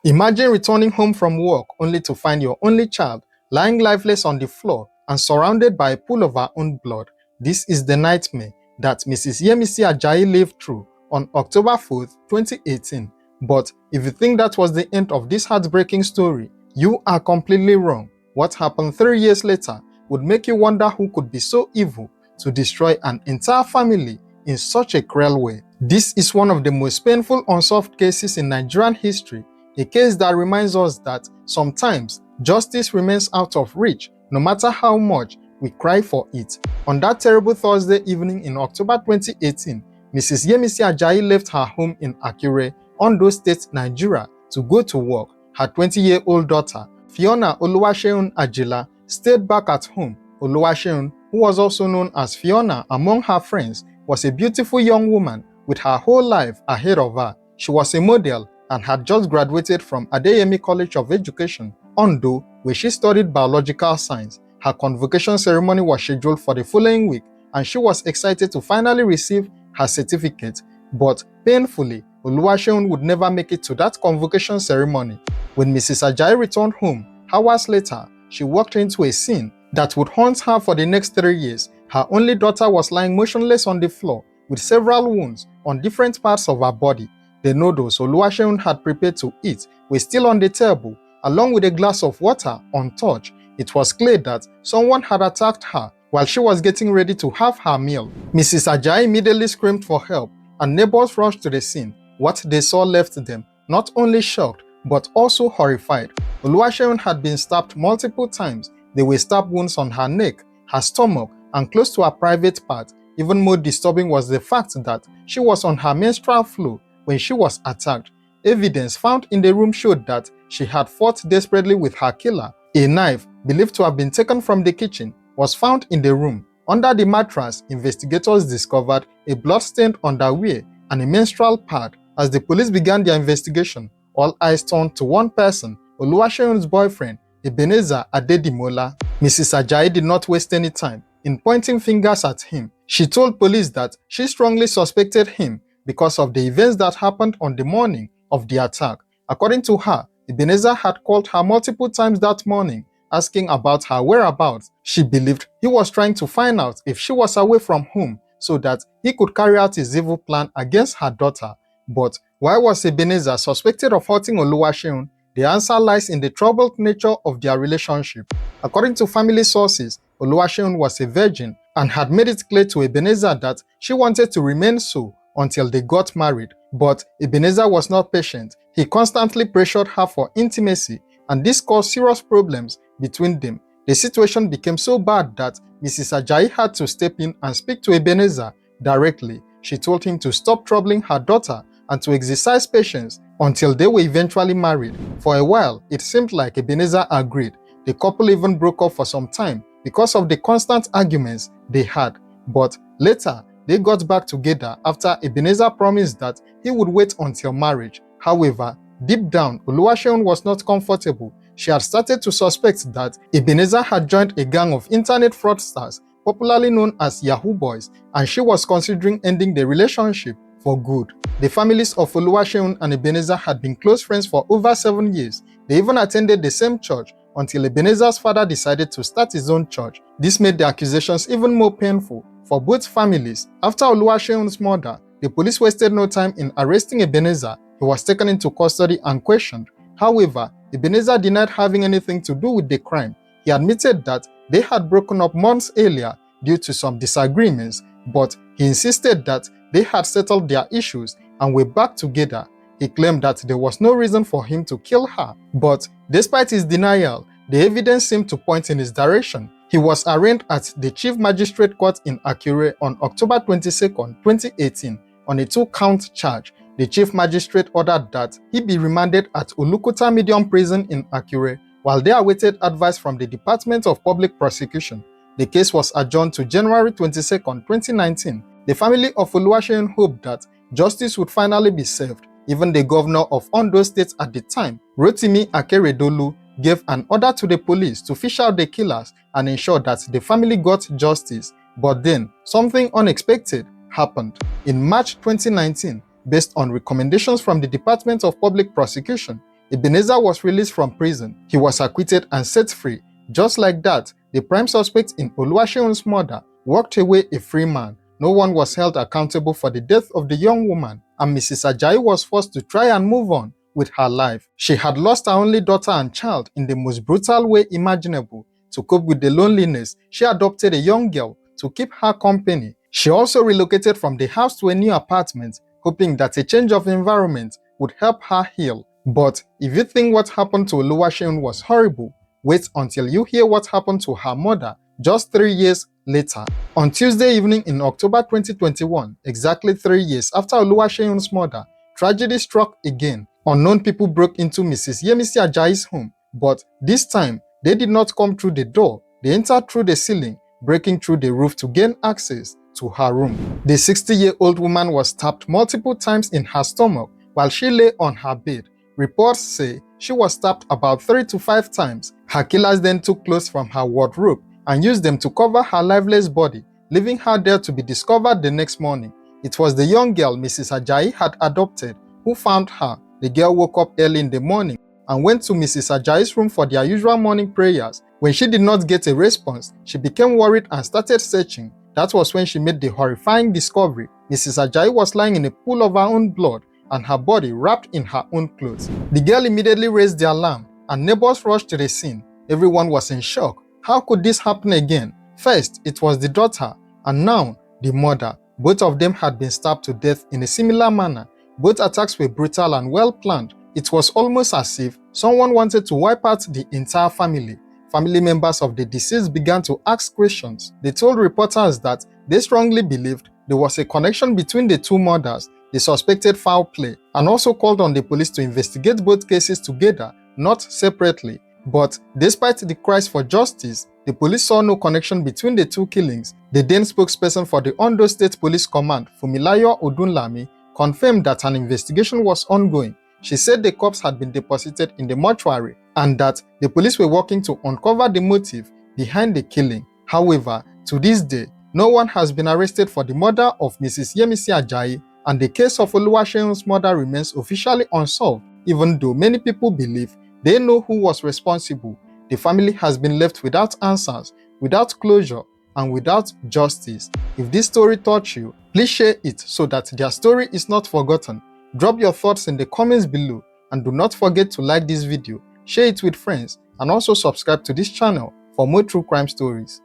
Imagine returning home from work only to find your only child lying lifeless on the floor and surrounded by a pool of her own blood. This is the nightmare that Mrs. Yemisi Ajayi lived through on October 4th, 2018. But if you think that was the end of this heartbreaking story, you are completely wrong. What happened 3 years later would make you wonder who could be so evil to destroy an entire family in such a cruel way. This is one of the most painful unsolved cases in Nigerian history, a case that reminds us that sometimes justice remains out of reach no matter how much we cry for it. On that terrible Thursday evening in October 2018, Mrs. Yemisi Ajayi left her home in Akure, Ondo State, Nigeria, to go to work. Her 20-year-old daughter, Fiona Oluwaseun Ajila, stayed back at home. Oluwaseun, who was also known as Fiona among her friends, was a beautiful young woman with her whole life ahead of her. She was a model and had just graduated from Adeyemi College of Education, Ondo, where she studied biological science. Her convocation ceremony was scheduled for the following week, and she was excited to finally receive her certificate. But painfully, Oluwaseun would never make it to that convocation ceremony. When Mrs. Ajayi returned home, hours later, she walked into a scene that would haunt her for the next 3 years. Her only daughter was lying motionless on the floor with several wounds on different parts of her body. The noodles Oluwaseun had prepared to eat were still on the table, along with a glass of water untouched. It was clear that someone had attacked her while she was getting ready to have her meal. Mrs. Ajayi immediately screamed for help, and neighbors rushed to the scene. What they saw left them not only shocked, but also horrified. Oluwaseun had been stabbed multiple times. There were stab wounds on her neck, her stomach, and close to her private part. Even more disturbing was the fact that she was on her menstrual flow when she was attacked. Evidence found in the room showed that she had fought desperately with her killer. A knife, believed to have been taken from the kitchen, was found in the room. Under the mattress, investigators discovered a blood-stained underwear and a menstrual pad. As the police began their investigation, all eyes turned to one person, Oluwaseun's boyfriend, Ebenezer Adedimola. Mrs. Ajayi did not waste any time in pointing fingers at him. She told police that she strongly suspected him because of the events that happened on the morning of the attack. According to her, Ebenezer had called her multiple times that morning, asking about her whereabouts. She believed he was trying to find out if she was away from home so that he could carry out his evil plan against her daughter. But why was Ebenezer suspected of hurting Oluwaseun? The answer lies in the troubled nature of their relationship. According to family sources, Oluwaseun was a virgin and had made it clear to Ebenezer that she wanted to remain so until they got married. But Ebenezer was not patient. He constantly pressured her for intimacy, and this caused serious problems between them. The situation became so bad that Mrs. Ajayi had to step in and speak to Ebenezer directly. She told him to stop troubling her daughter and to exercise patience until they were eventually married. For a while, it seemed like Ebenezer agreed. The couple even broke up for some time because of the constant arguments they had. But later, they got back together after Ebenezer promised that he would wait until marriage. However, deep down, Oluwaseun was not comfortable. She had started to suspect that Ebenezer had joined a gang of internet fraudsters, popularly known as Yahoo Boys, and she was considering ending the relationship for good. The families of Oluwaseun and Ebenezer had been close friends for over 7 years. They even attended the same church until Ebenezer's father decided to start his own church. This made the accusations even more painful for both families. After Oluwaseun's murder, the police wasted no time in arresting Ebenezer. He was taken into custody and questioned. However, Ebenezer denied having anything to do with the crime. He admitted that they had broken up months earlier due to some disagreements, but he insisted that they had settled their issues and were back together. He claimed that there was no reason for him to kill her. But despite his denial, the evidence seemed to point in his direction. He was arraigned at the Chief Magistrate Court in Akure on October 22, 2018 on a 2-count charge. The Chief Magistrate ordered that he be remanded at Olukuta Medium Prison in Akure while they awaited advice from the Department of Public Prosecution. The case was adjourned to January 22, 2019. The family of Oluwaseun hoped that justice would finally be served. Even the governor of Ondo State at the time, Rotimi Akeredolu, gave an order to the police to fish out the killers and ensure that the family got justice. But then, something unexpected happened. In March 2019, based on recommendations from the Department of Public Prosecution, Ebenezer was released from prison. He was acquitted and set free. Just like that, the prime suspect in Oluwaseun's murder walked away a free man. No one was held accountable for the death of the young woman, and Mrs. Ajayi was forced to try and move on with her life. She had lost her only daughter and child in the most brutal way imaginable. To cope with the loneliness, she adopted a young girl to keep her company. She also relocated from the house to a new apartment, hoping that a change of environment would help her heal. But if you think what happened to Oluwaseun was horrible, wait until you hear what happened to her mother just 3 years later. On Tuesday evening in October 2021, exactly 3 years after Oluwaseun's murder, tragedy struck again. Unknown people broke into Mrs. Yemisi Ajayi's home, but this time, they did not come through the door. They entered through the ceiling, breaking through the roof to gain access to her room. The 60-year-old woman was stabbed multiple times in her stomach while she lay on her bed. Reports say she was stabbed about 3 to 5 times. Her killers then took clothes from her wardrobe and used them to cover her lifeless body, leaving her there to be discovered the next morning. It was the young girl Mrs. Ajayi had adopted who found her. The girl woke up early in the morning and went to Mrs. Ajayi's room for their usual morning prayers. When she did not get a response, she became worried and started searching. That was when she made the horrifying discovery. Mrs. Ajayi was lying in a pool of her own blood and her body wrapped in her own clothes. The girl immediately raised the alarm and neighbors rushed to the scene. Everyone was in shock. How could this happen again? First, it was the daughter, and now the mother. Both of them had been stabbed to death in a similar manner. Both attacks were brutal and well planned. It was almost as if someone wanted to wipe out the entire family. Family members of the deceased began to ask questions. They told reporters that they strongly believed there was a connection between the two murders. They suspected foul play and also called on the police to investigate both cases together, not separately. But despite the cries for justice, the police saw no connection between the two killings. The then spokesperson for the Ondo State Police Command, Fumilayo Odunlami, confirmed that an investigation was ongoing. She said the corpse had been deposited in the mortuary and that the police were working to uncover the motive behind the killing. However, to this day, no one has been arrested for the murder of Mrs. Yemisi Ajayi, and the case of Oluwaseun's murder remains officially unsolved, even though many people believe they know who was responsible. The family has been left without answers, without closure, and without justice. If this story touched you, please share it so that their story is not forgotten. Drop your thoughts in the comments below, and do not forget to like this video, share it with friends, and also subscribe to this channel for more true crime stories.